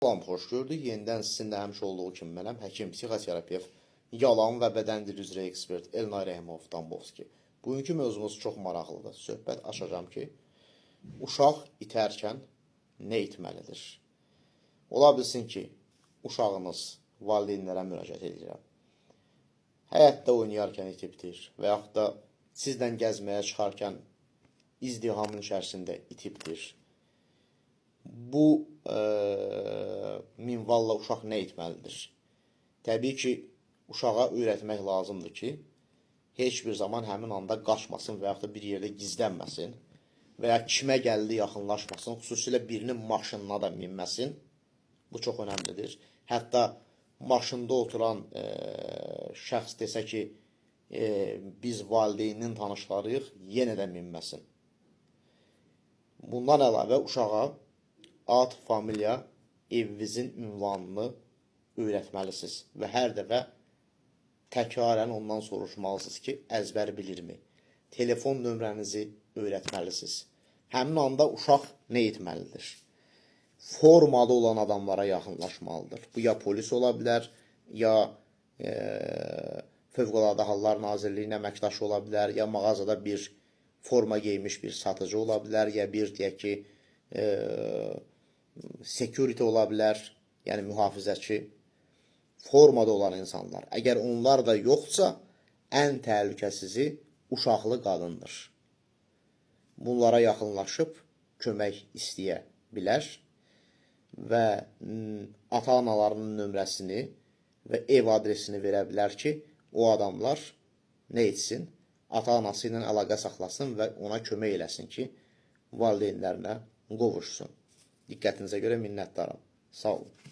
Salam, xoş gördük. Yenidən sizinlə həmişə olduğu kimi mənəm, həkim, psixoterapevt, yalan və bədən dili üzrə ekspert Elnay Rəhimov Tambovski. Bugünkü mövzumuz çox maraqlıdır. Söhbət açacağım ki, uşaq itərkən nə etməlidir? Ola bilsin ki, uşağınız valideynlərə müraciət edirəm. Həyətdə oynayarkən itibdir və yaxud da sizlə gəzməyə çıxarkən izdihamın içərisində itibdir. Bu minvalla uşaq nə etməlidir? Təbii ki, uşağa öyrətmək lazımdır ki, heç bir zaman həmin anda qaçmasın və yaxud da bir yerdə gizlənməsin və ya kimə gəldi yaxınlaşmasın, xüsusilə birinin maşınına da minməsin. Bu çox önəmlidir. Hətta maşında oturan şəxs desə ki, biz valideynin tanışlarıyıq, yenə də minməsin. Bundan əlavə uşağa ad, familiya, evinizin ünvanını öyrətməlisiniz və hər dəfə təkrarən ondan soruşmalısınız ki, əzbər bilirmi? Telefon nömrənizi öyrətməlisiniz. Həmin anda uşaq nə etməlidir? Formada olan adamlara yaxınlaşmalıdır. Bu ya polis ola bilər, ya Fövqəladə Hallar Nazirliyinin əməkdaşı ola bilər, ya mağazada bir forma geymiş bir satıcı ola bilər, ya bir deyək ki, security ola bilər, yəni mühafizəçi, formada olan insanlar. Əgər onlar da yoxsa, ən təhlükəsizi uşaqlı qadındır. Bunlara yaxınlaşıb kömək istəyə bilər və ata-analarının nömrəsini və ev adresini verə bilər ki, o adamlar nə etsin? Ata-anası ilə əlaqə saxlasın və ona kömək eləsin ki, valideynlərinə qovuşsun. Diqqətinizə görə minnətdaram. Sağ olun.